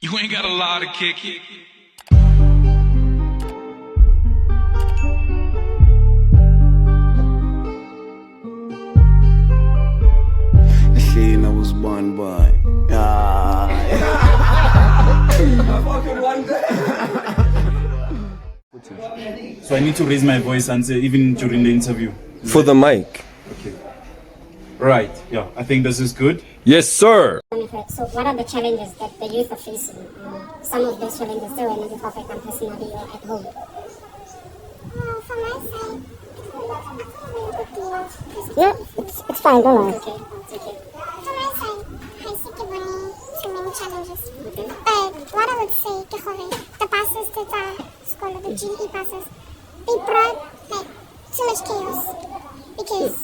You ain't got a lot to kick it. She knows Sban'ban. I fucking wonder. So I need to raise my voice and say even during the interview. For the mic. Okay. Right. Yeah. I think this is good. Yes, sir. So what are the challenges that the youth are facing? Some of those challenges they were maybe perfect and personally or at home. From my side, Yeah, it's fine, don't worry. Okay. from my side, I see too many challenges. But what I would say, the buses that are school, the GE buses, they brought like too much chaos because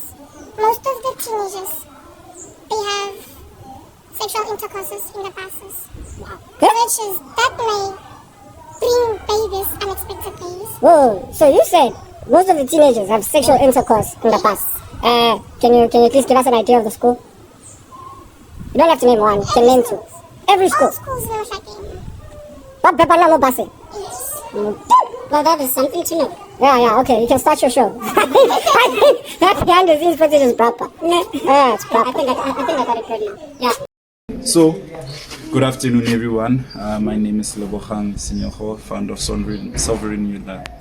most of the teenagers they have sexual intercourses in the buses. Wow. Which is that may bring babies, unexpected babies. Whoa, so you said most of the teenagers have sexual intercourse in the bus. Can you please give us an idea of the school? You don't have to name one, you can name two. Every school. All schools know like What Bepala Basi? yes. Well, that is something to know. Yeah, okay, you can start your show. I think that behind the scenes footage is proper. Yeah, it's proper. I think I got it good now. Yeah. So, good afternoon, everyone. My name is Lebogang and Sban'ban, founder of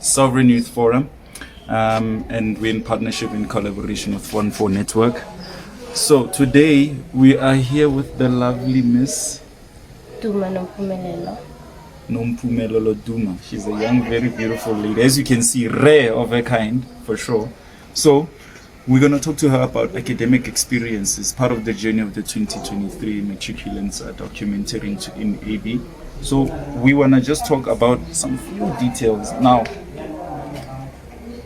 Sovereign Youth Forum, and we're in partnership in collaboration with 1-4 Network. So today we are here with the lovely Miss Duma Nompumelelo. Nompumelelo Duma. She's a young, very beautiful lady. As you can see, rare of her kind, for sure. So we're going to talk to her about academic experiences, part of the journey of the 2023 matriculants documentary in AB. So we want to just talk about some few details. Now,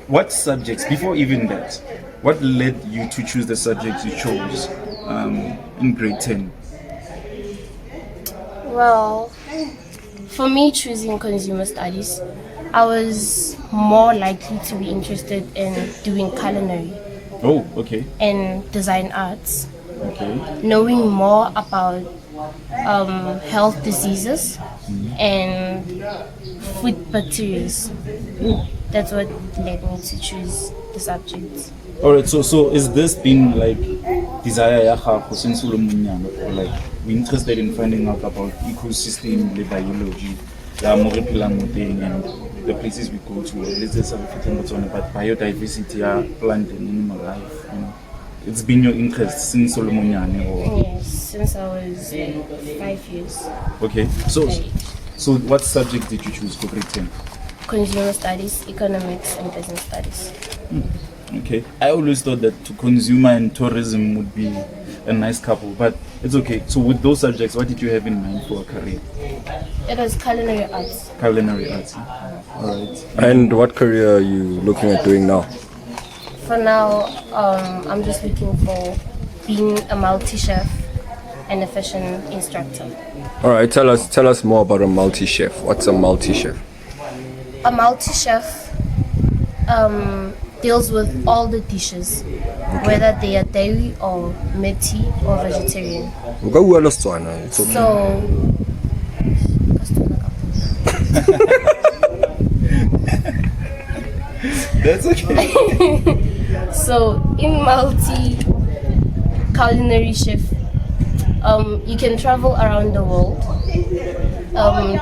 what subjects, before even that, what led you to choose the subjects you chose in grade 10? Well, for me, choosing consumer studies, I was more likely to be interested in doing culinary Oh, okay. and design arts, Okay. knowing more about health diseases and food bacteria. That's what led me to choose the subjects. Alright, so is this been like desire ya gago since o le monyane, or like we're interested in finding out about ecosystem, the biology, ya mo re phelang mo teng and the places we go to, let's say but biodiversity ya plant and animal life, you know. It's been your interest since o le monyane, or Yes, since I was 5 years. okay. So what subject did you choose for grade 10? Consumer studies, economics, and business studies. Okay. I always thought that consumer and tourism would be a nice couple, but it's okay. So with those subjects, what did you have in mind for a career? It was culinary arts. Culinary arts. Alright. And what career are you looking at doing now? For now, I'm just looking for being a multi-chef and a fashion instructor. All right, tell us more about a multi-chef. What's a multi-chef? A multi-chef deals with all the dishes, whether they are dairy or meaty or vegetarian. Nka bua le Setswana, it's okay. So, That's okay. so in multi-culinary chef, you can travel around the world,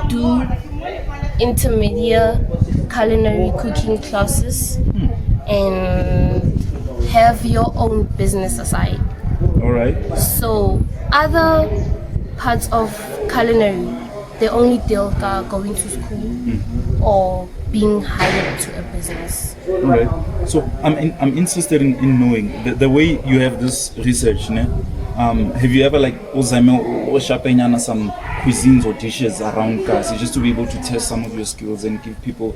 do intermediate culinary cooking classes, and have your own business aside. Alright. So other parts of culinary, they only deal with going to school or being hired to a business. Alright. So I'm interested in knowing the way you have this research, ne? Have you ever like or some cuisines or dishes around Kasi just to be able to test some of your skills and give people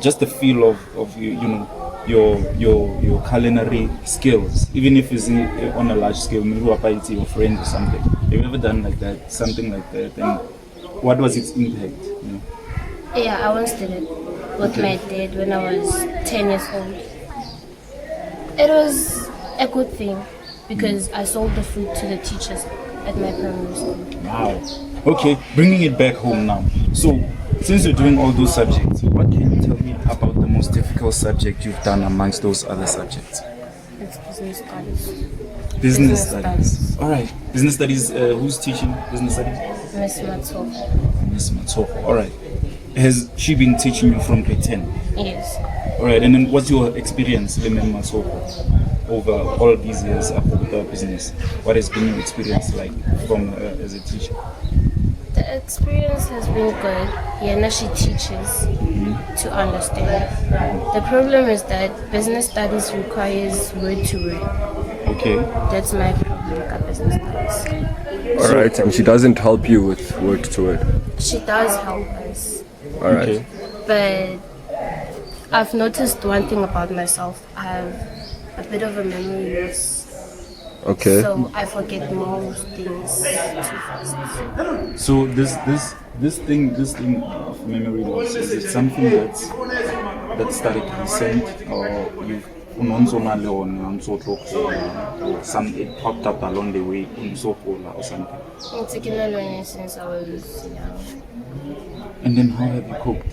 just a feel of you know your culinary skills, even if it's on a large scale, maybe your friend or something. Have you ever done like that, something like that, and what was its impact? You know? Yeah, I once did it with my dad when I was 10 years old. It was a good thing because I sold the food to the teachers at my primary school. Wow. Okay, bringing it back home now. So, since you're doing all those subjects, what can you tell me about the most difficult subject you've done amongst those other subjects? It's business studies. Business studies. All right. Business studies. Who's teaching business studies? Miss Matso. Miss Matoko. All right. Has she been teaching you from grade 10? Yes. All right. And then, what's your experience, Miss Matoko, over all these years after the business? What has been your experience like from as a teacher? The experience has been good. Yana, she teaches to understand. The problem is that business studies requires word to word. Okay. That's my problem with business studies. All right, and she doesn't help you with word to word. She does help us, All right. Okay. but I've noticed one thing about myself. I have a bit of a memory loss. Okay. So I forget most things too fast. So this thing of memory loss, is it something that started recent, or you've or some it popped up along the way in Sopola or something? It's taken a learning since I was young. And then how have you coped?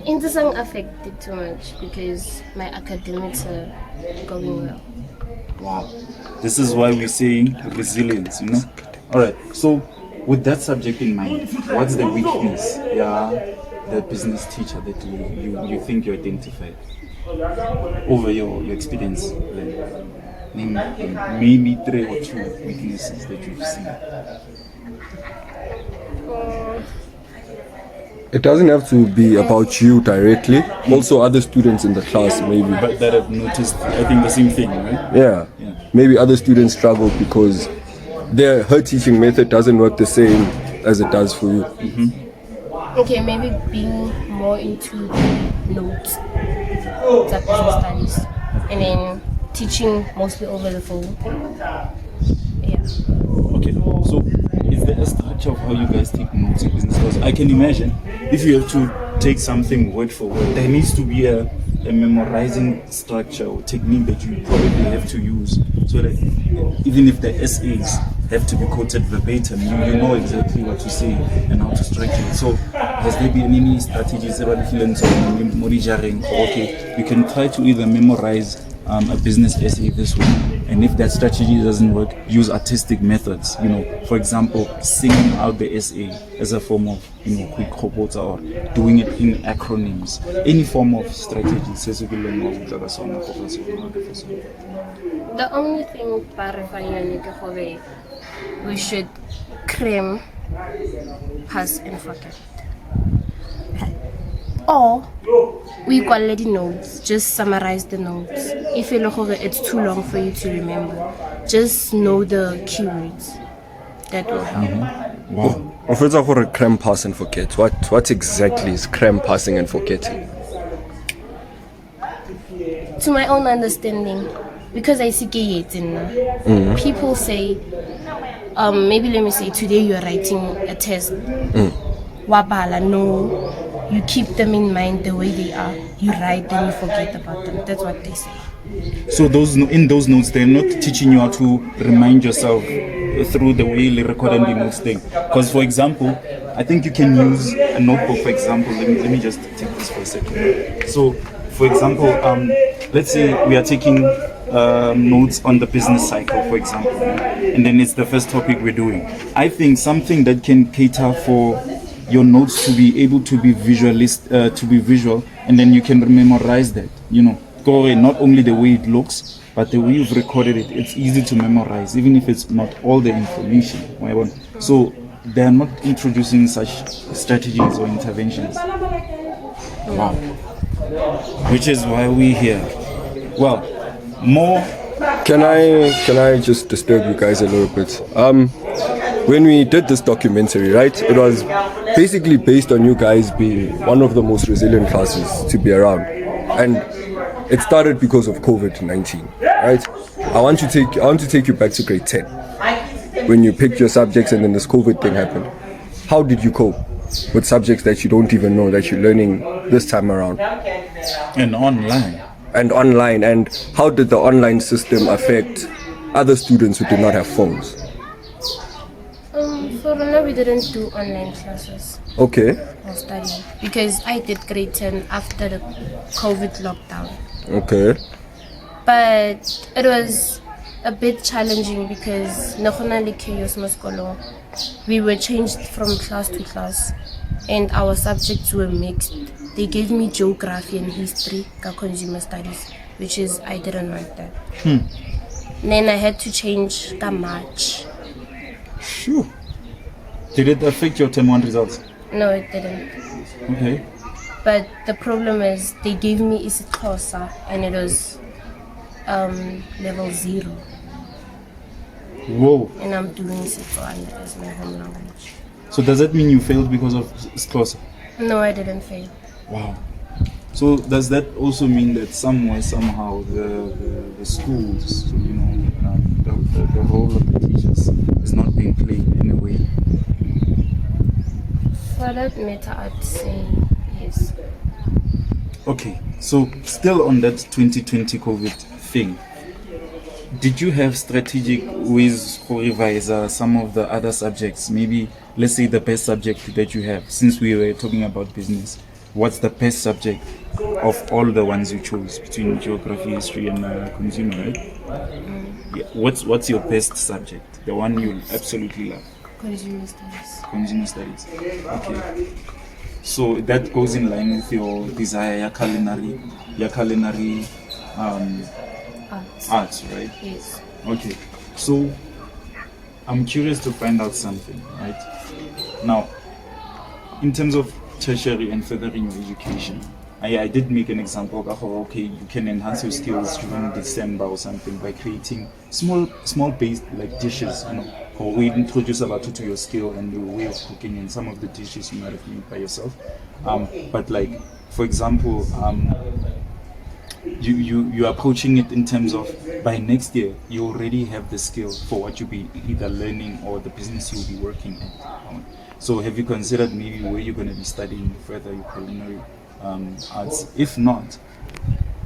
It doesn't affect it too much because my academics are going well. Wow. This is why we're saying resilience, you know? Alright, so with that subject in mind, what's the weakness, the business teacher that you think you identified over your experience? Name maybe 3 or 2 weaknesses that you've seen. It doesn't have to be about you directly. Also, other students in the class, maybe. But that have noticed, I think, the same thing, right? Yeah. Maybe other students struggle because her teaching method doesn't work the same as it does for you. Okay, maybe being more into the notes, the business studies, and then teaching mostly over the phone. Yeah. Okay, so is there a structure of how you guys take notes in business? Because I can imagine if you have to take something word for word, there needs to be a memorizing structure or technique that you probably have to use, so that even if the essays have to be quoted verbatim, you know exactly what to say and how to structure it. So has there been any strategies about monitoring? Okay, you can try to either memorize a business essay this way, and if that strategy doesn't work, use artistic methods. For example, singing out the essay as a form of quick robots, or doing it in acronyms. Any form of strategy. The only thing we should cram, pass and forget. Or we quality notes, just summarize the notes. If it's too long for you to remember, just know the keywords. That will help. Wow. If it's for a cram, pass and forget, what exactly is cram, passing and forgetting? To my own understanding, because I see people say, maybe let me say today you are writing a test. Wabala, no. You keep them in mind the way they are. You write them, you forget about them. That's what they say. So in those notes, they're not teaching you how to remind yourself through the way they record the notes thing. Because, for example, I think you can use a notebook, for example. Let me just take this for a second. So, for example, let's say we are taking notes on the business cycle, for example, and then it's the first topic we're doing. I think something that can cater for your notes to be able to be visual, and then you can memorize that. Go away, not only the way it looks, but the way you've recorded it. It's easy to memorize, even if it's not all the information. So they are not introducing such strategies or interventions. Wow. Which is why we're here. Well, more. Can I just disturb you guys a little bit? When we did this documentary, right, it was basically based on you guys being one of the most resilient classes to be around, and it started because of COVID-19, right? I want to take you back to grade 10, when you picked your subjects and then this COVID thing happened. How did you cope with subjects that you don't even know that you're learning this time around? And online, and how did the online system affect other students who did not have phones? For now, we didn't do online classes Okay. or studying because I did grade 10 after the COVID lockdown. Okay. But it was a bit challenging because we were changed from class to class and our subjects were mixed. They gave me geography and history, consumer studies, which is I didn't want that. Then I had to change March. Sure. Did it affect your term 1 results? No, it didn't. Okay. But the problem is they gave me isiXhosa and it was level 0. Whoa. And I'm doing Setswana as my home language. So does that mean you failed because of Xhosa? No, I didn't fail. Wow. So does that also mean that somewhere, somehow, the schools, the role of the teachers is not being played in a way? For that matter, I'd say yes. Okay, so still on that 2020 COVID thing, did you have strategic ways to revise some of the other subjects? Maybe, let's say the best subject that you have, since we were talking about business. What's the best subject of all the ones you chose between geography, history, and consumer, right? Yeah. What's your best subject? The one you absolutely love? Consumer studies. Consumer studies. Okay. So that goes in line with your desire, your culinary arts, right? Yes. Okay. So I'm curious to find out something, right? Now, in terms of tertiary and furthering your education, I did make an example of how, okay, you can enhance your skills during December or something by creating small based like dishes, or we introduce about to your skill and your way of cooking and some of the dishes you might have made by yourself. But like, for example, you're approaching it in terms of by next year you already have the skill for what you'll be either learning or the business you'll be working at. So have you considered maybe where you're going to be studying further your culinary arts? If not,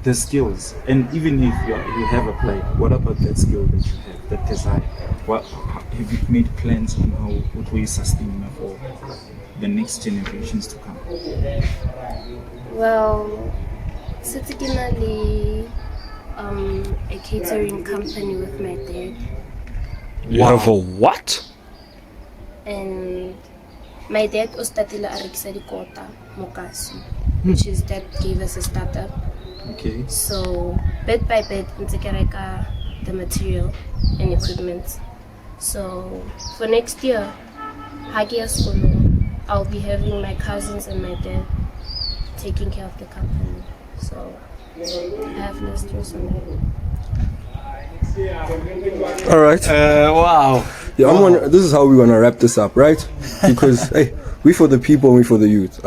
the skills, and even if you have applied, what about that skill that you have, that desire? Have you made plans on what will you sustain for the next generations to come? Well, particularly a catering company with my dad. You have a what? And my dad started Ariksadikota Mokasi, which is that gave us a startup. Okay. So bit by bit, the material and equipment. So for next year, I'll be having my cousins and my dad taking care of the company. So I have no stress on that. All right. Wow. Yeah, this is how we want to wrap this up, right? Because hey, we for the people, we for the youth.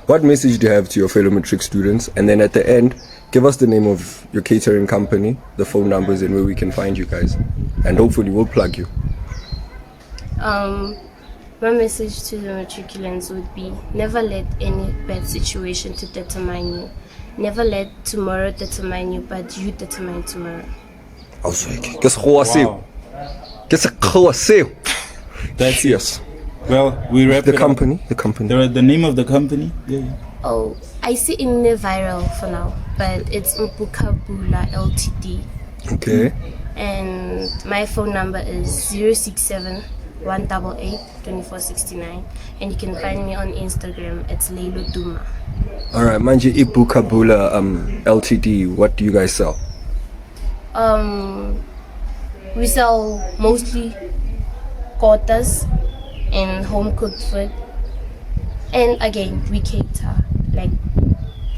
What message do you have to your fellow matric students? And then at the end, give us the name of your catering company, the phone numbers, and where we can find you guys. And hopefully we'll plug you. My message to the matriculants would be: never let any bad situation to determine you. Never let tomorrow determine you, but you determine tomorrow. Wow. That's yes. Well, we wrap The it company. up. The company. The name of the company? Yeah. Oh, I see in the viral for now, but it's Mpukabula Ltd. Okay. And my phone number is 067 188 2469, and you can find me on Instagram. It's Leilo Duma. All right, Manje Ipukabula Ltd. What do you guys sell? We sell mostly quarters and home cooked food, and again we cater like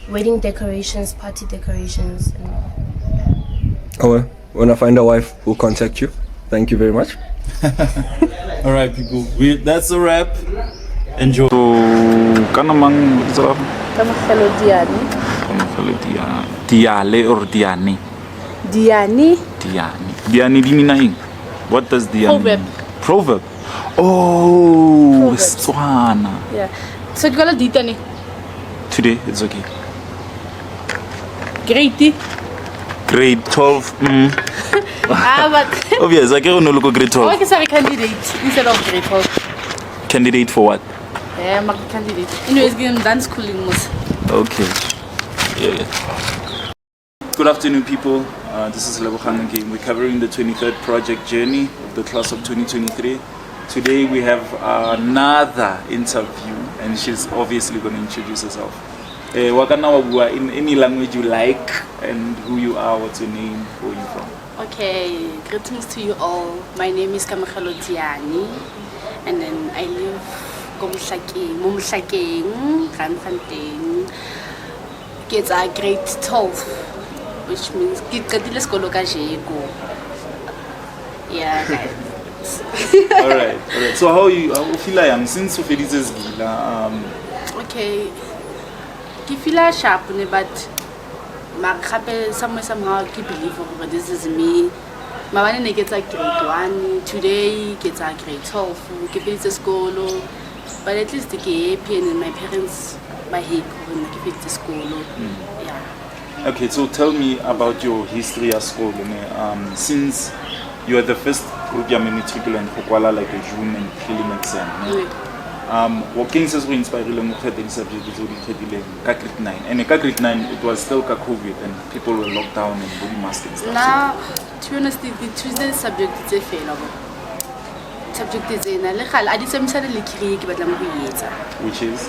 wedding decorations, party decorations, and all. Oh, well, when I find a wife, we'll contact you. Thank you very much. All right, people. That's a wrap. Enjoy. So, kanamang sarap. Kamahalo Diani. Diale or Diani? Diani. Diani diminaing. What does Diani Proverb. mean? Proverb. Oh, Proverb. Setswana. Yeah. So you call it Diani. Today, it's okay. Grade. Grade 12. But Obvious, I can't look at grade 12. I can say candidate instead of grade 12. candidate for what? I'm a candidate. Anyways, I'm done schooling. Okay. Yeah. Good afternoon, people. This is Lebogang again. We're covering the 23rd project journey of the class of 2023. Today we have another interview, and she's obviously going to introduce herself. Wakanawa in any language you like, and who you are, what's your name, where are you from? Okay, greetings to you all. My name is Kamekalo Tiani, and then I live Mumhlakeng, Randfontein. It's a grade 12, which means let's go look at yeah, guys. Alright. So how you feel like since you feel this is okay, I feel sharp, but somehow I believe this is me. My one gets a grade 1, today gets a grade 12, I feel school, but at least I get happy and my parents my happy when I feel school. Yeah. Okay, so tell me about your history at school. Since you are the first group you matriculate in like a June and prelim exam. What can you inspire you to subject is grade 9, and grade 9 it was still COVID and people were locked down and body mask and stuff. Now, to be honest, the Tuesday subject is a fail. Subject is in I did some sort of Which is?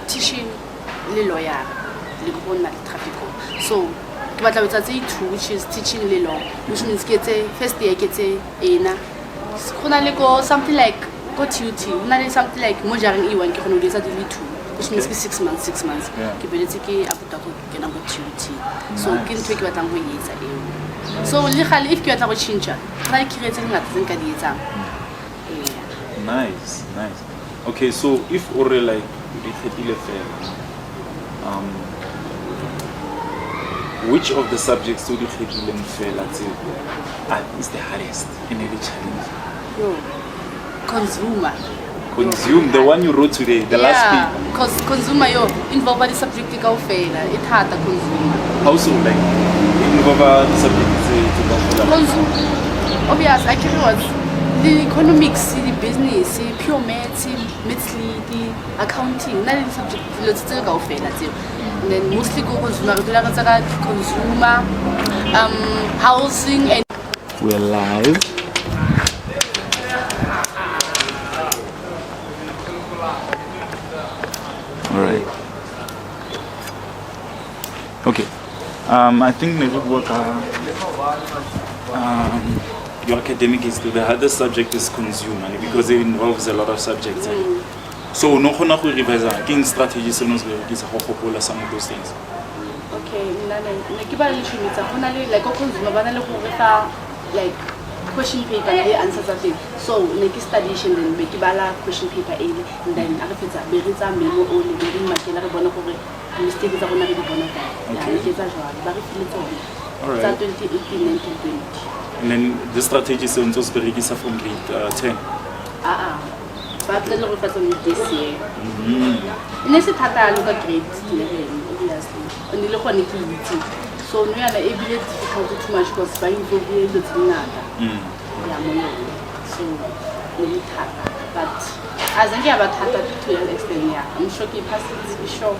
Teaching the lawyer, traffic. So, which is teaching the law, which means first year something like something like Mojaring E1 which means 6 months. 6 months. So so if you are change, try creating that. Nice. Okay, so if already like which of the subjects do you fail is the hardest in every challenge? Consume, the one you wrote today, the last page. Because consumer involve the subject you fail. It's hard to consume. How so like involve the subject to consume? Obvious, actually was the economics, the business, the pure maths, the accounting, not the subject let's still go fail. And then mostly go consumer, housing and we're live. Alright. Okay. I think your academic history, the hardest subject is consumer because it involves a lot of subjects. So no khona go revise king strategies no go some of those things. Okay, like consumer like question paper and answers of it. So like study and then make question paper and then I memo only mistakes are going to Alright. 2018 and 2020. And then the strategies are also very from grade 10. But the little person this year. Unless it had a look at grade 11, obviously. And the local activity. So we are able to difficult too much because buying for the so really hard. But as I get about to an extent, yeah, I'm sure he passes to be sure.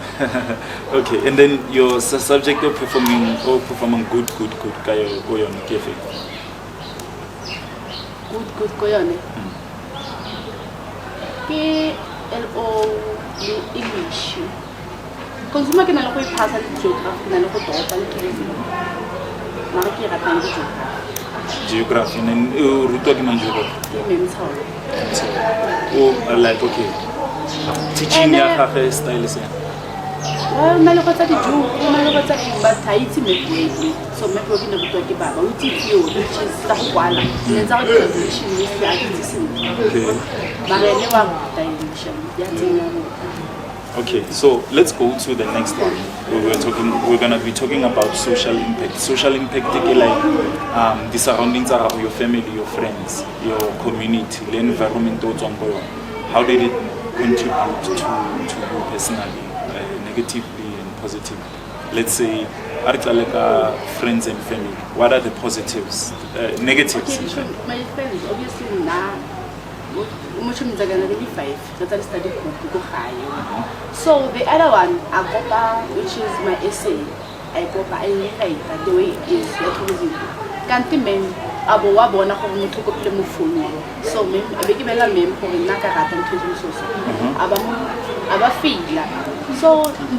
Okay, and then your subject of performing good go on cafe. Good go on. English. Consumer can allow pass and geography and Geography and geography. Oh, like okay. Teaching your style is well, my local but I eat me. So, my working of the Baba, which is the one. There's our position with the Okay, so let's go to the next one. We're gonna be talking about social impact. Social impact like the surroundings of your family, your friends, your community, the environment. How did it contribute to you personally, negatively and positively? Let's say, friends and family. What are the positives, negatives? Okay, my friends, obviously now. much means I'm gonna be 5. That's I study go high. So the other one, I got which is my essay. I got I write that the way it is. Can't mem abo wa bona go motho ko pele mo phone. So mem be ke bela mem go nna ka rata ntho tse so. Aba fila. So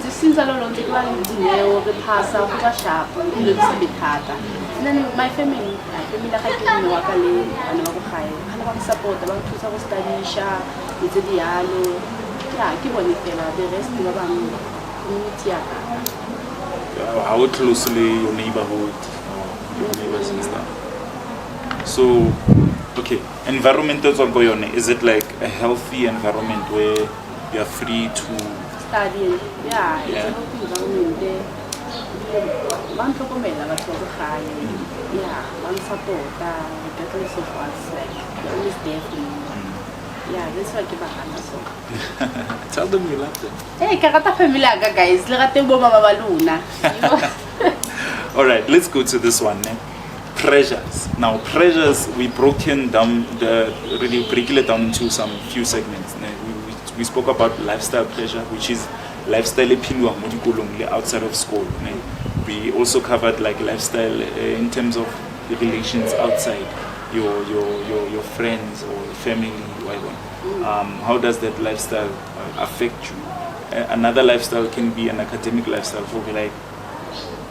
since a lot of the dineo re passa go ba sharp le tse bithata. Then my family ga ke mo wa ka le bana ba go gae. Bana ba support ba thusa go studysha itse dialo. Ya ke bone fela the rest ba bang community ya ka. How closely your neighborhood your neighbors and stuff. So okay, environment is it like a healthy environment where you are free to study? Yeah, it's a healthy environment there. One tlhokomela batho ba gae. Yeah, one support regardless of what's like they're always there for me. Yeah, that's what I rata so. Tell them you love them. Hey, ka rata family aga guys, le rate bo mama ba lona. All right, let's go to this one. Pressures. Now, pressures, we broken down really break it down into some few segments. We spoke about lifestyle pressure, which is lifestyle outside of school. We also covered like lifestyle in terms of the relations outside your friends or family. How does that lifestyle affect you? Another lifestyle can be an academic lifestyle for like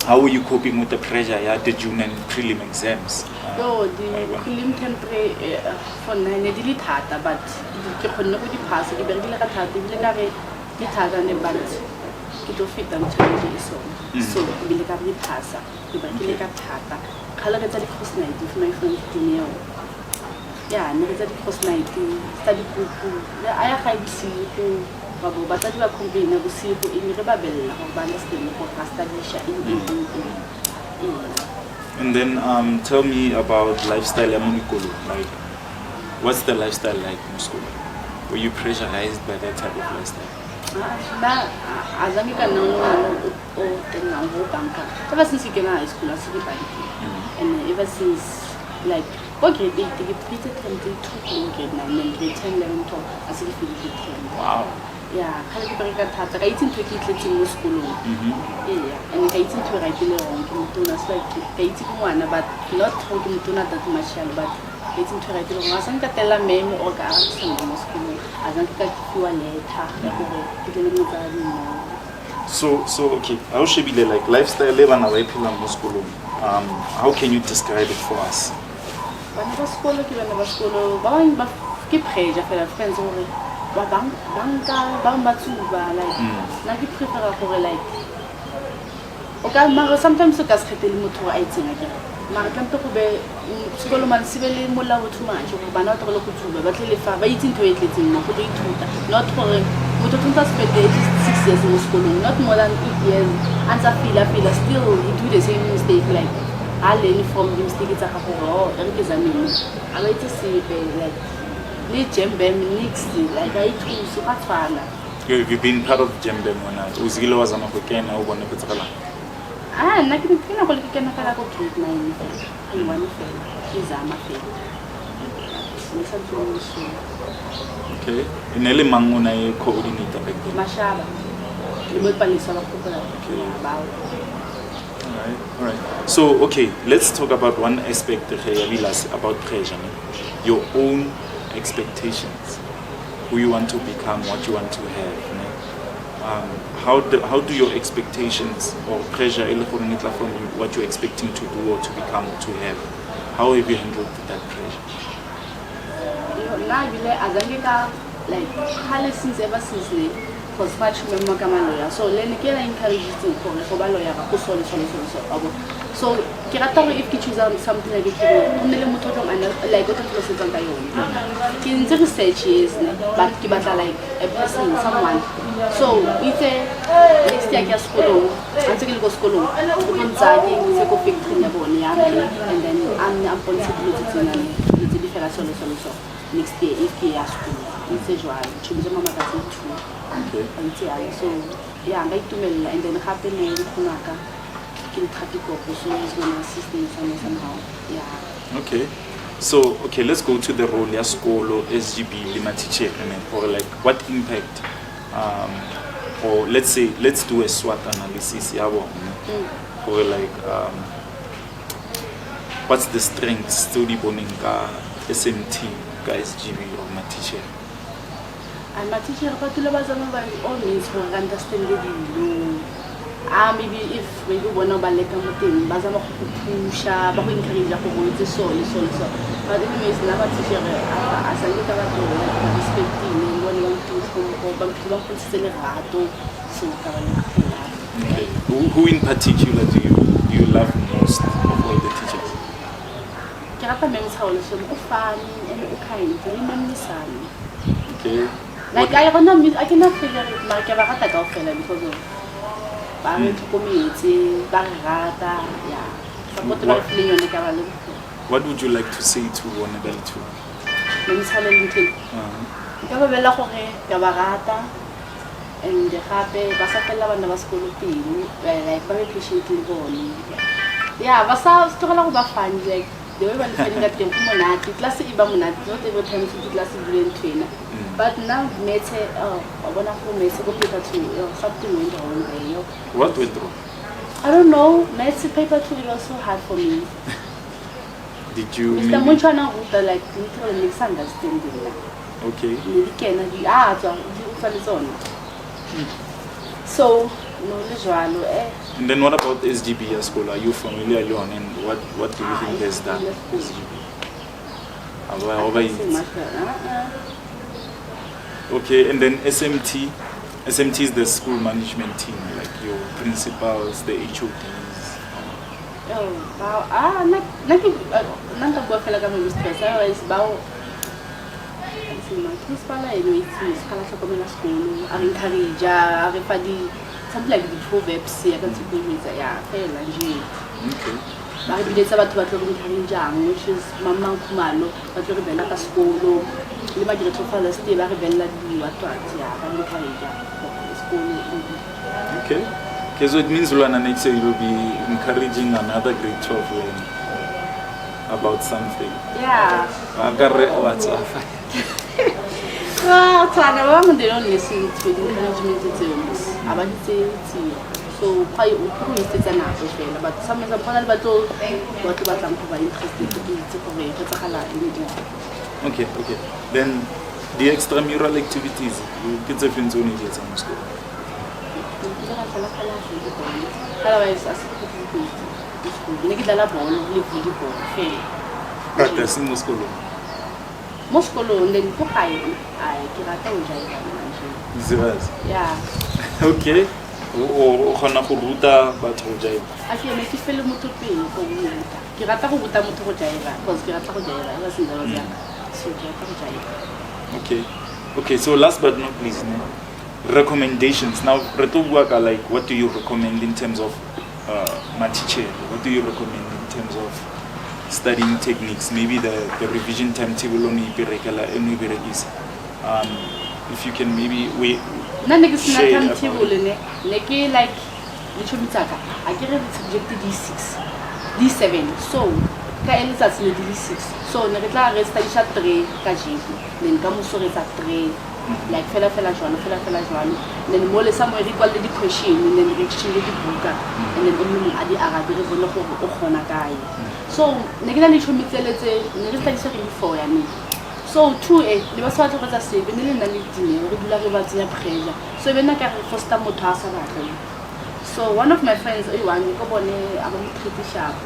how are you coping with the pressure? The June and prelim exams. The prelim temperature for 9 daily thata, but ke khonne go di pass ke berekile ka thata bile ka re di thata ne but ke to fit am challenge so bile ka di pass ke berekile ka thata khala ka tsa di course night for my friends dineo. Yeah, ne tsa di course night study group le aya ga itse go babo batsadi ba combine go se go ene re ba bella go ba understand go study in. And then tell me about lifestyle ya monikolo. Like what's the lifestyle like in school? Were you pressurized by that type of lifestyle? Na azangi ka no o tena go banka. Ever since you came out of school, I see banking. And ever since like grade 8, they repeated 22 grade 9 and grade 10, 11, 12, I see grade 10. Wow. Yeah, I had to thata ka itse ntwe ke tletse mo sekolong. Yeah, and ka itse ntwe ra ile rong ke motona so like ka itse ke ngwana but not go ke motona that martial but ka itse ntwe ra ile rong asa nka tella meme o ka arabisa mo sekolong asa nka fiwa letter ya gore ke le motsadi mo. So okay, how should be like lifestyle le bana ba iphela mo sekolong? How can you describe it for us? Bana ba sekolo ke bana ba sekolo ba bang ba ke pressure fela friends gore ba bang ba tsuba like na ke prefera gore like okay mara sometimes o ka se kgetele motho a itseng a mara ka ntse go be sekolo man sibele mola go thumatse go bana ba tlogele go tsuba ba tlele fa ba itseng go etletseng mo go ithuta not gore motho tshwanetse spend at least 6 years mo sekolong not more than 8 years and feel still you do the same mistake like I learn from the mistakes I have oh examine I like to see like le Sban'ban next like I too ka tsana. You've been part of Sban'ban when uzile wa zama go kena o bone go tsala. Na ke go le kena ka go grade 9 I want fela izama fela. Okay. Inele mangona e coordinator back then. Mashaba. Le mo palisa ba khopola. All right. So, okay, let's talk about one aspect about pressure. Your own expectations. Who you want to become, what you want to have. How do your expectations or pressure from you, what you're expecting to do or to become, to have? How have you handled that pressure? Like, since ever since because much member lawyer. So then I encourage you for lawyer so if you choose something like like go to process on in the research is but like a person someone so it's a next year school until go school go and then I'm responsibility to different solution next year if you ask it's a joy to mama okay. So yeah, I like to and then happen and Kunaka can traffic so is gonna assist me somehow. Yeah. Okay. So okay, let's go to the role ya skolo SGB le matitjhere or like what impact or let's do a SWOT analysis ya bona or like what's the strengths to di boneng ka SMT ka SGB or matitjhere. And my teacher, but to love them by all means for understand the maybe if maybe one of like a thing, Bazama Pusha, but encourage a whole so. But anyways, never teacher as I look at respecting and one young people, but to not still a rato, so okay. Who in particular do you love most of all the teachers? Karata means how listen funny and kind, remember son. Okay. Like I cannot figure it like Karata go fella because of community, Barata, yeah. What would you like to say to one adult too? Bella Gabarata and the happy Basapella and the Vascolo Pin, like very appreciating bony. Yeah, Vasa still about fun, like the way when the that came from Monati, class Ibamunat, not every time to the class green trainer. But now, mate, one of them is a paper to something went wrong. What went wrong? I don't know. Mate, paper to it was so hard for me. Did you? It's the Munchana with the like literal misunderstanding. Okay. So, no, and then what about SGB school? Are you familiar, Yon, and what do you think has done SGB? Okay, and then SMT is the school management team, like your principals, the HODs. Oh, wow. Not go feel like I'm stressed. About my principal, anyway, it's school. I encourage, everybody, something like the proverbs, I can see yeah, fair and okay. I did about what you're encouraging, which is Mamma Kumano, but you're going to school. You might get to father still very well like you at okay. Okay, so it means Luana next year you will be encouraging another grade 12 learning about something. Yeah. What's up? Well, they don't listen to the encouragement details. About it. So quite it's an atmosphere, but some of the panel battle what about them who are interested to be okay. Then the extramural activities, you kids have been doing it in school. Otherwise, Practicing Moscow. And then I yeah. Okay. O khona go ruta batho go jaiva. I feel make you feel motho pele go ruta. Ke rata go ruta motho go jaiva because ke rata go jaiva ela se ndaba ya. So ke rata go jaiva. Okay, so last but not least, recommendations. Now, like, what do you recommend in terms of matitjhere? What do you recommend in terms of studying techniques? Maybe the revision timetable only is. If you can maybe wait. Share timetable like I get it subject D6, D7. So D6. So ne retla re study 3 ka jesu. Then ka mo so re tsa 3 like fela jwana. Then mo le somewhere equal the question and then re exchange the book and then only adi arabe re bona go o khona kae. So ne ke la le chomitseletse ne re study before ya me. So two le ba sa tloga tsa sebe ne le nna le dineo re dula re ba tsenya pressure. So bena ka re foster motho a sa batla. So one of my friends one go bone aba mo treat sharp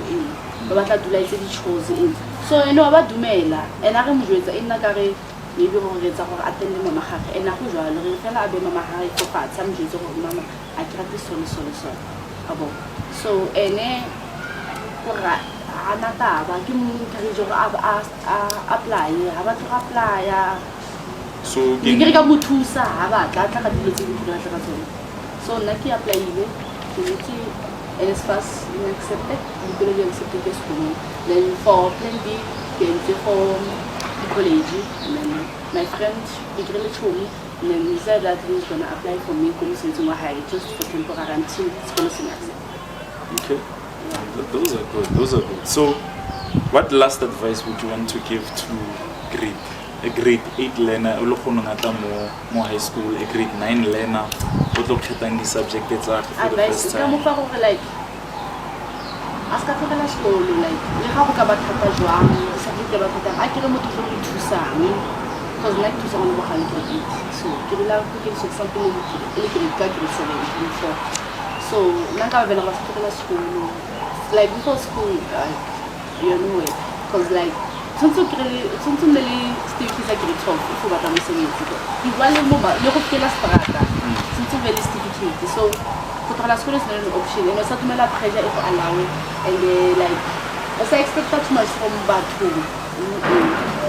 ba batla dula itse di chose so aba dumela and a re mo jwetsa nna ka re maybe go retsa gore attend mama gagwe ena go jwalo re fela a be mama gagwe go fatsa mo jwetsa gore mama a kira ke solo abo so ene go ra ana taba ke mo encourage gore a apply ha ba tlo apply so ke re ka mo thusa ha ba tla ka dilo tse di tla ka tsone so nna ke apply ile and as fast as accepted, you could have accepted the school. Then for plan B, came for the college. And then my friend, he really told me, and then he said that he was going to apply for me, to my high just for temporary until it's going to accept. Okay. Yeah. Those are good. So, What last advice would you want to give to a grade 8 learner o lo kgona ngata mo high school, a grade 9 learner o tlo kgethang di subject tsa for the advice first ka mo time? fa gore like aska tlogela sekolo like le ga go ka ba thata jwang subject ba thata a kere motho go thusang because like thusa go ba gale grade 8 so ke rela go ke something le grade ka grade 7 before so nna ka ba bela ba tlogela sekolo like before school you know because like since nele sticky sa grade 12 if ba tla mosebetsi di ba le mo ba le go fela strata since very sticky so go tloga sekolo se le option and sa tumela pressure if allow and like I expect too much from batho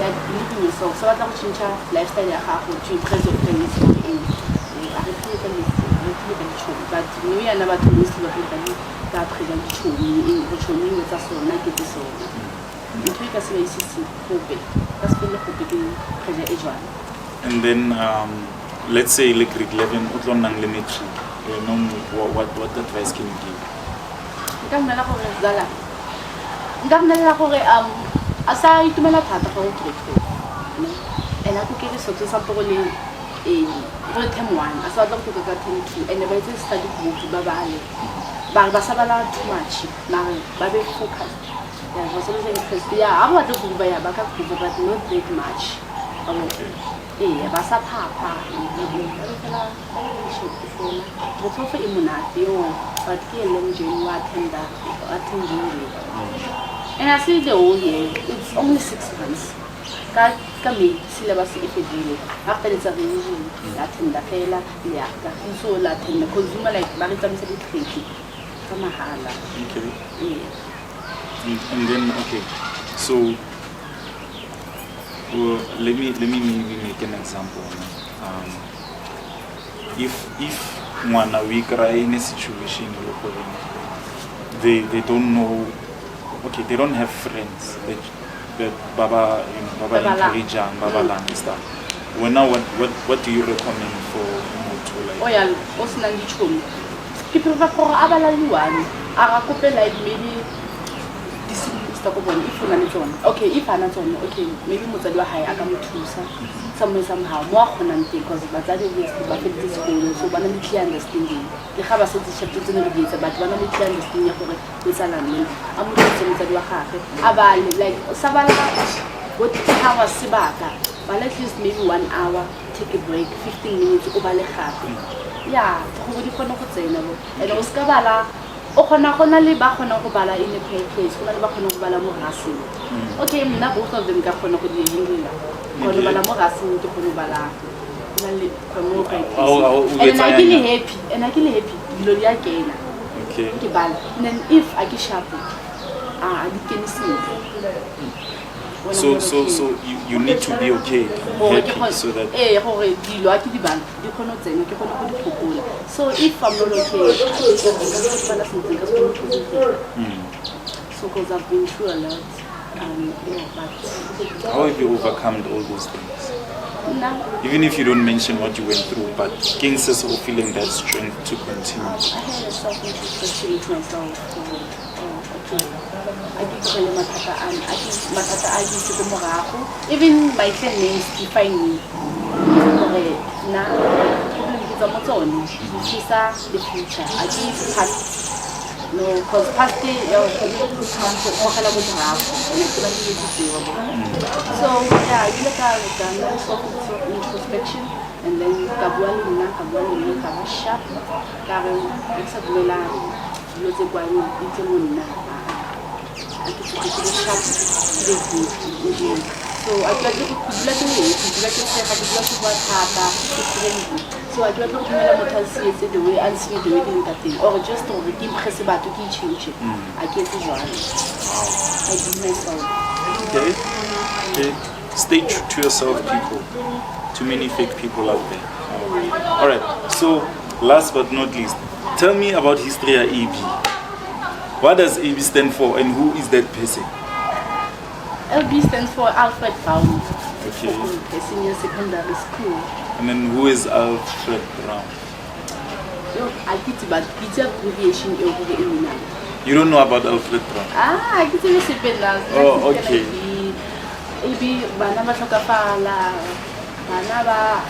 like living yourself so batla go change lifestyle ya gago to impress your parents I refuse to but no yana batho mo se ba ka pressure di chomi go chomi wetsa sona ke tse sona ntho ka se ba isitse hope ka se le hope ke pressure e jwana. And then let's say like grade 11 o tlo nang le matric, you know, what advice can you give? Nka mmela gore zala nka mmela gore asa itumela thata go grade 12 and a go ke sotho sa polo le go term 1 asa ba go ka term 2 and ba itse study group ba sa bala too much mara ba be focus yeah was always interest yeah aba tlo go ba ya ba ka go but not that much ba sa papa go tsofa e monate yo but ke long journey wa attending and I see the whole year it's only 6 months ka me syllabus e fedile after it's a revision attend fela le after so la attend consumer like ba re tsamisa di tricky ka mahala Okay. yeah And then okay, so let me maybe make an example. If one we cry in a situation they don't know, okay, they don't have friends that baba encourage and baba lang stuff. Well, now what do you recommend for to like? o ya o sna di chomi ke prefer gore abala liwane aga kope like maybe go bona if una le tsona okay if ana tsona okay maybe motsadi wa hae aka mo thusa somehow mo a kgonang teng because batsadi ba fetse sekolo so bana le clear understanding le ga ba setse chapter tsene le ditsa but bana le clear understanding ya gore le tsalang le a mo tsetse motsadi wa gagwe a ba like sa bala what hours sebaka but at least maybe 1 hour take a break 15 minutes o ba le gape yeah go di kgona go tsena bo and o ska bala o khona gona le ba khona go bala in a place gona le ba khona go bala mo rasing okay mna both of them ka khona go di handle go bala mo rasing ke khona bala gona le khomo ka and I feel happy lo ya kena Okay. ke bala then if I get sharp di kenisi So you need to be okay, happy, so that gore dilo a ke di bala di khona tsena ke khona go di phokola so if I'm not okay bala something ka so because I've been through a lot but how have you overcome all those things? now Even if you don't mention what you went through, but King says or feeling that strength to continue. I had a self-introspection to myself. I did tell matata I used to morago. Even my friend names define me. Now, problem is the future. I did past. No, because past day, so yeah, you look at the self-introspection and then kabuani kaba sharp kare eksa dumela lo tse kwa itse monna a ke sharp so I got to kudula ke se ga ke bua thata so I got to dumela motho se the way and see the way ke ntate or just to ke impress batho ke change I get it wrong I do myself Okay. Stay true to yourself, people. Too many fake people out there. All right. So last but not least, tell me about history of AB. What does AB stand for, and who is that person? LB stands for Alfred Brown. Okay. The senior secondary school. And then who is Alfred Brown? I get about it's abbreviation over the You don't know about Alfred Brown? Ah, ke tsebe sepela. Oh, okay. Ebi bana ba tlhokafala, bana ba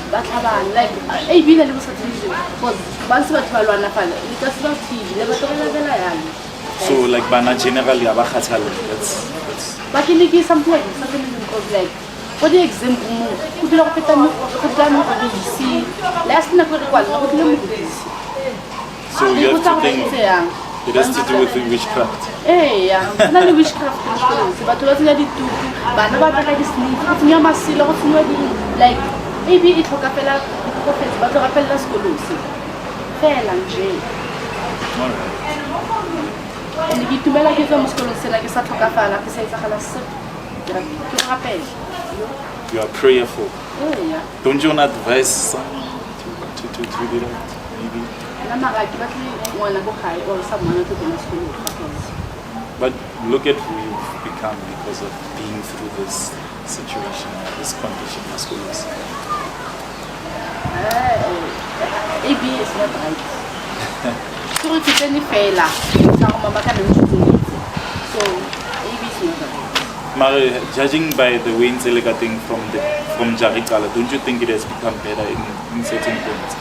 tlhabana, like ebi le bo sa tsebe because ba se batho ba lwana fala le ka se ba TV le ba tlolela yana. So like bana generally aba khathala. That's But in the case something like like for the example mo go dira go feta mo go busy last na go re kwa go dira mo busy. so you have to think it has to do with the witchcraft. Yeah, na le witchcraft se batho ba tsaya dituku bana ba tla di sleep go tsenya masilo go tsenya di like maybe it tlhoka fela go fetsa ba tlo rapella sekolo se fela nje. Alright. And ke tumela ke tswa mo sekolong sena ke sa tlhokafala ke sa etsagala se ke rapela. You are prayerful. Yeah. Don't you want to advise someone to do that? Maybe. But look at who you've become because of being through this situation, this condition in schools. AB is not right. So it's any failure. So AB is not right. Mare, judging by the way it's getting from Jarikala, don't you think it has become better in certain points?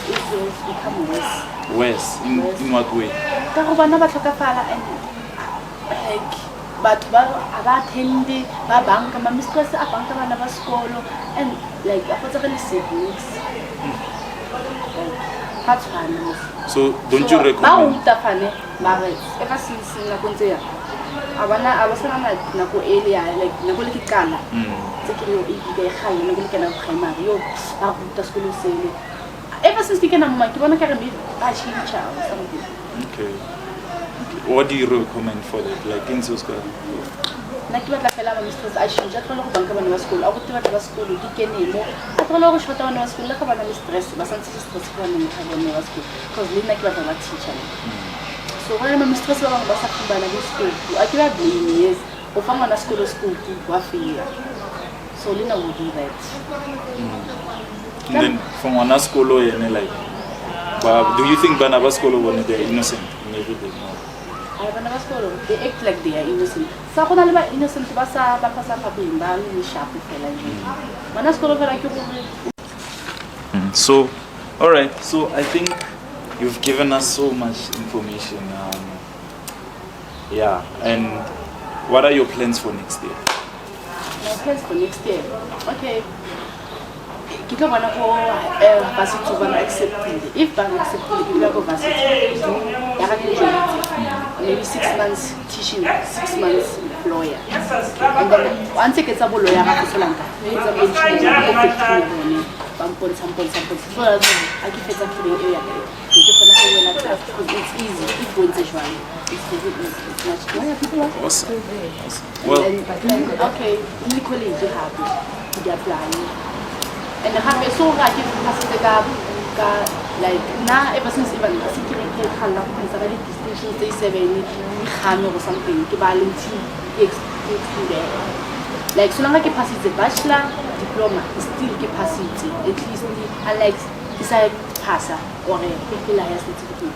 It has become worse. Worse? In what way? Like, but ba attend ba banka ma mistress a banka bana ba sekolo and like a potable siblings. That's fine. So don't you recommend? Ba uta fane mare ever since na kontse ya abana abasana na ko earlier like na go le kikala tse ke yo e ke ga yena go le kana primary yo ba uta sekolo sele ever since ke kana mama ke bona ka re ba change something. Okay. What do you recommend for that? Like in school? Na ke batla fela ba mistress a change a tlola go banka bana ba sekolo a go teba ba sekolo di kenemo a tlola go shota bana ba sekolo le ka bana le stress ba santse stress ba nne ka bana ba sekolo because le nna ke batla ba teacher. So when my mistress ba bang ba sa khambana le sekolo a ke ba blame yes go fa ngwana sekolo wa fear. So Lina would do that. And then from one school like do you think bana ba sekolo bone they're innocent in everything? They act like they are innocent. Sa go na le ba innocent ba sa papeng ba le sharp fela eng. Bana sekolo fela ke go. So, all right. So I think you've given us so much information. Yeah. And what are your plans for next year? My plans for next year. Okay. Ke tlo bona go varsity ba accepted. If ba accepted, ke go varsity. Ya ga ke maybe 6 months teaching, 6 months lawyer. And then once I get a lawyer, I have to lanka. It's a bit sample. So I give it a free area. It's easy. It wins as well. It's very easy. It's much easier. Awesome. Well, okay, in college you have to apply. And I have so I give like now ever since even a security color distinctions they say or something to like so long as you pass the bachelor diploma still you pass it at least unlike decide passer or a higher certificate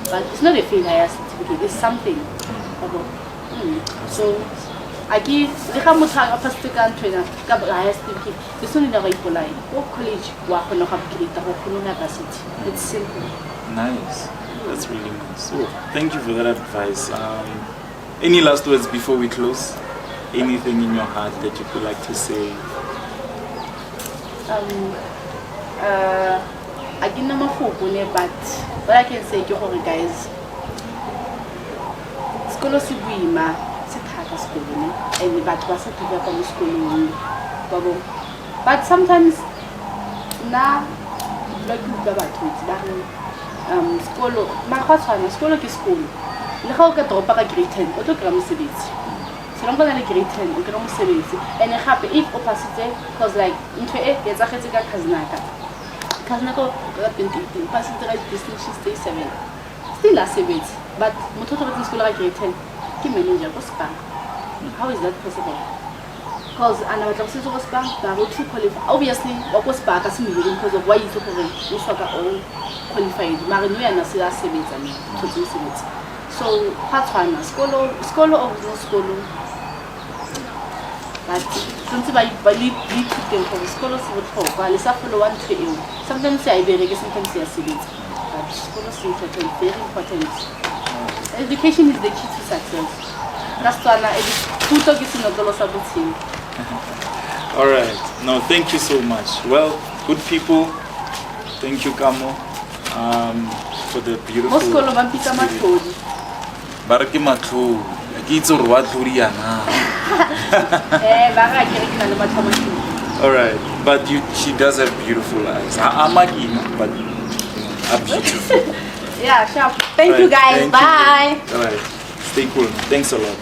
but it's not a higher certificate, it's something so I give the Hamutang of first country and higher certificate. This only never equalize. What college work on a university? It's simple. Nice. That's really nice. So, thank you for that advice. Any last words before we close? Anything in your heart that you would like to say? I give them a but what I can say to you guys, scholarship school and but was from school but sometimes now like school school le ga o ka dropa ka grade 10 o tlo kry mosebetsi se long kana le grade 10 o kry mosebetsi and gape if o passitse because like ntwe e etsagetse ka kaznaka ka 2018 passitse ka distinction stage 7 still a sebetsi but motho o tsena school ka grade 10 ke manager go spa. How is that possible? Because I never just said was bank, but I to qualify. Obviously, what was back as me because of why you took away. You all qualified. Marinu and Nasila Sebits and to do it. So Patswana, skolo of no skolo. But since I believe them for the scholars would hope, while it's after 1 to you. Sometimes I very sometimes I see it. But scholars is important, very important. Education is the key to success. That's why I put a gift in the dollars about him. All right. No, thank you so much. Well, good people. Thank you, Kamo, for the beautiful. Most scholars want to my code. Baraki matu. It's a what all right, but she does have beautiful eyes. I'm but beautiful. Yeah, sure. Thank you guys. Bye. All right, stay cool. Thanks a lot.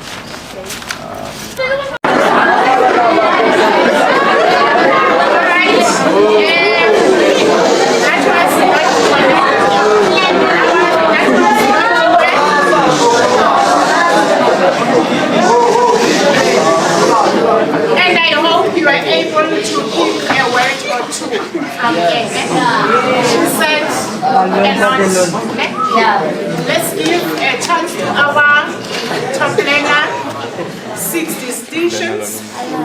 And I hope you are able to pick a word or two from it. She said, let's give a chance to our top learner, 6 distinctions,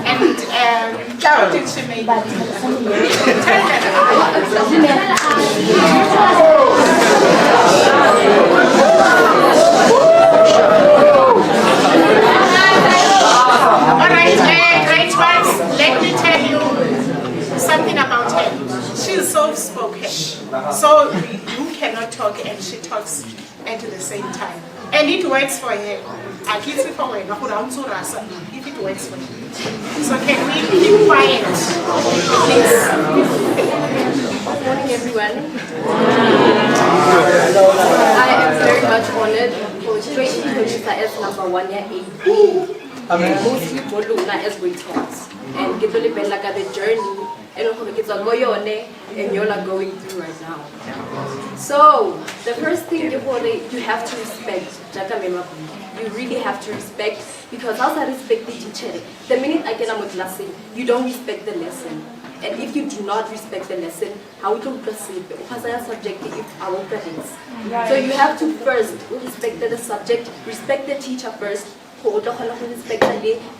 and what did she make? Alright, great ones, let me tell you something about her. She's soft-spoken, so you cannot talk and she talks at the same time. And it works for her. I give it for her, if it works for her. So can we keep quiet, please? Good morning, everyone. I am very much honored for training Coachita as #1 year 8. Mostly for Luna as we talk. And get really like the journey and you're not going through right now. So the first thing you have to respect. You really have to respect, because as I respect the teacher, the minute I get a lesson, you don't respect the lesson. And if you do not respect the lesson, how will you proceed? Subject if our parents. So you have to first respect the subject, respect the teacher first. Respect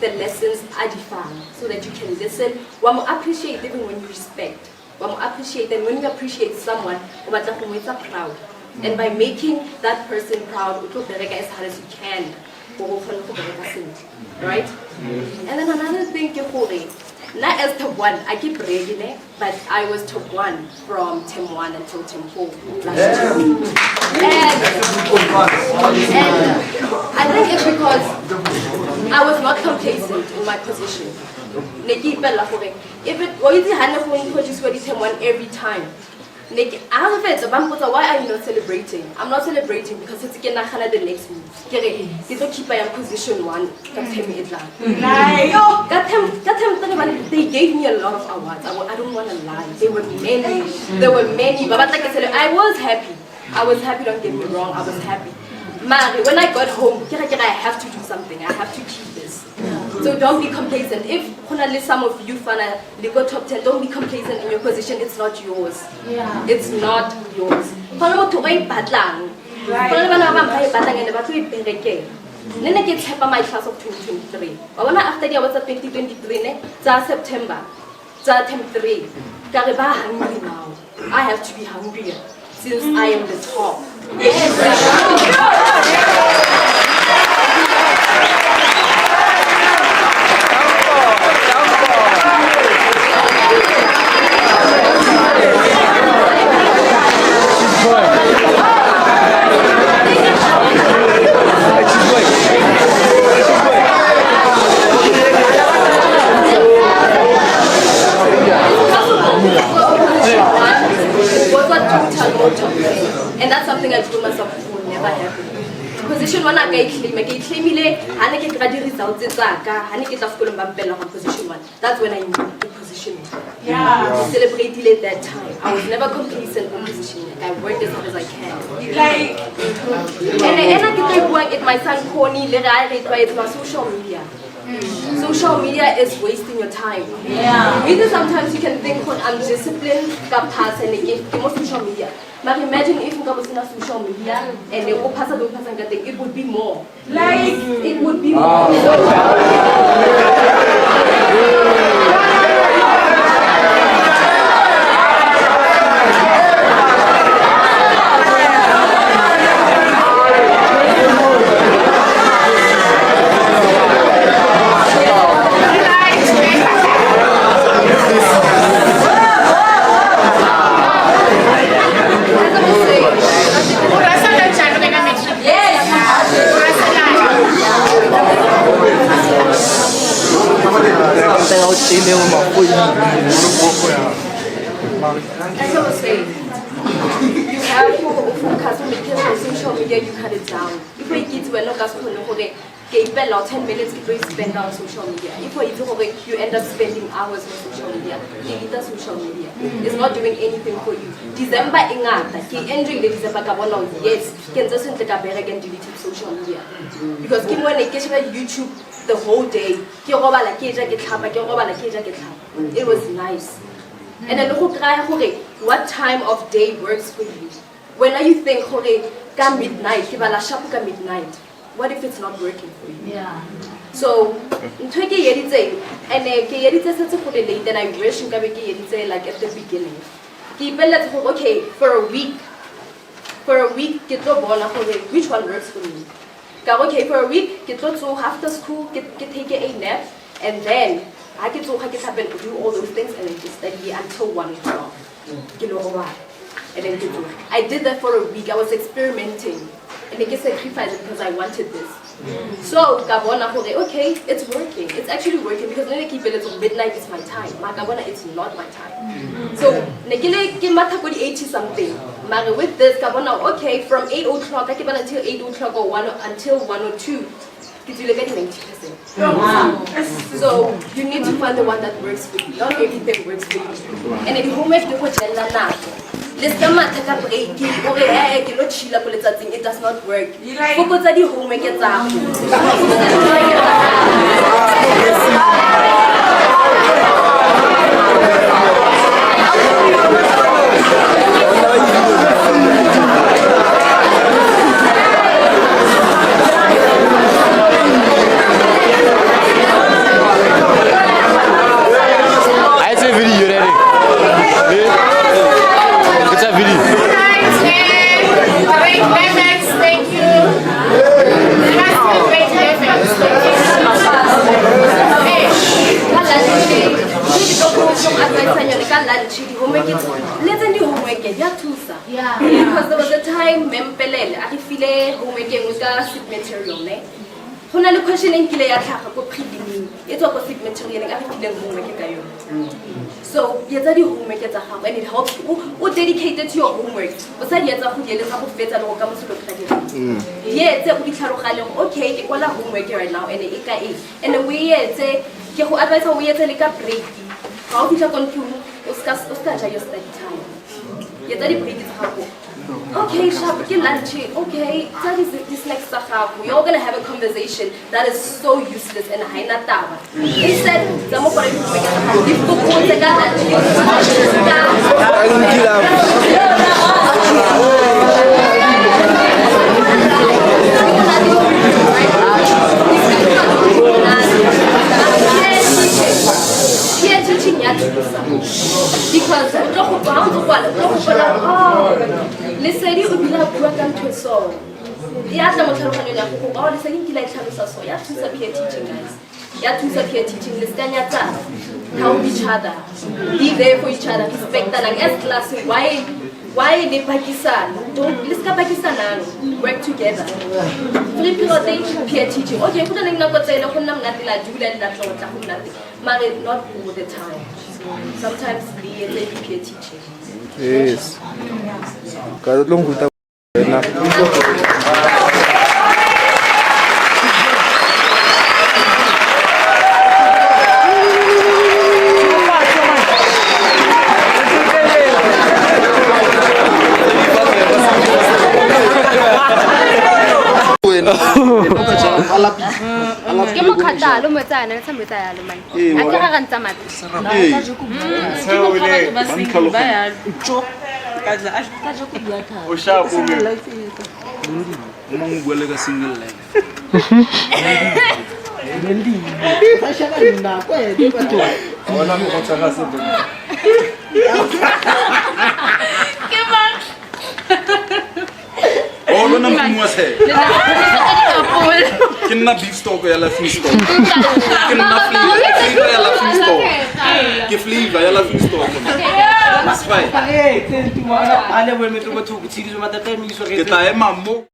the lessons are defined so that you can listen. One appreciate even when you respect. One appreciate, and when you appreciate someone, proud. And by making that person proud, you do as hard as you can. Right? And then another thing, not as top 1, I keep reading it, but I was top 1 from term 1 until term 4 last year. And I think it's because I was not complacent in my position. If it was term 1 every time. Why are you not celebrating? I'm not celebrating because it's the next move. Keep position 1. They gave me a lot of awards. I don't want to lie. There were many. But like I said, I was happy. Don't get me wrong. I was happy. When I got home, I have to do something. I have to keep this. So don't be complacent. If some of you go top 10, don't be complacent in your position. It's not yours. Yeah. It's not yours. Then I get help my class of 2023. After I was at 2023, September, term 3. Hungry now. I have to be hungrier since I am the top. And that's something I told myself will never happen. Position 1 I claim results position 1. That's when I knew the position. Yeah. I celebrated at that time. I was never complacent in position. I worked as hard as I can. And I get to work at my son Connie, it's my social media. Social media is wasting your time. Either sometimes you can think I'm disciplined, got pass and again, more social media. But imagine if you go to social media and they will pass it would be more. Like, it would be more. As I was saying, you have to focus on making social media, you cut it down. If we get to a local school, 10 minutes to spend on social media. If you end up spending hours on social media, social media. It's not doing anything for you. December entering the December yes, can just again delete social media. Because when I get YouTube the whole day, it was nice. And then what time of day works for you? When you think midnight, midnight. What if it's not working for you? Yeah. So, and then I wish you can like at the beginning. Okay, for a week, which one works for me? Okay, for a week, after school, take a nap, and then I can do all those things and then just study until 1 o'clock. And then I did that for a week. I was experimenting. And I get sacrificed because I wanted this. So, okay, it's working. It's actually working because when I keep it until midnight, it's my time. It's not my time. So, I 80 something. With this, okay, from 8 o'clock, I keep it until 8 o'clock or until 1 or 2. You look at 90%. So, you need to find the one that works for you. Not everything works for you. And if you homework, let's come and take a break. It does not work. Focus on the homework. Because there was a time I feel homework was material. When I question in it's opposite material. I feel homework. So you have homework and it helps you. Who dedicated to your homework? What's that? Yes, okay, well, homework right now, and the way say, you advise how we take a break. How did you continue? Oscar, your study time. Yet that break is hard. Okay, sharp, get lunch. Okay, that is this next stuff. We're all gonna have a conversation that is so useless and high not that. Instead, the more for because let's say you will have broken to a soul. Yeah, let's say you like so you have to peer teaching, guys. You have to peer teaching. Let's help each other, be there for each other, respect that. Like as class, why the Pakistan? Don't let's go Pakistan and work together. Free period peer teaching. Okay, put a not all the time. Sometimes be a peer teaching. Yes. Long Ke mo khata lo mo tsana le tsamo tsaya lo man. A ke ga ntsa mate. O sharp o mo buele ka single life. Oh, lo na mwa se. Kinna beef stock ya la fish stock. Kinna flavor ya la fish stock. Ke flavor ya la fish stock. That's fine. Ke ta ema mo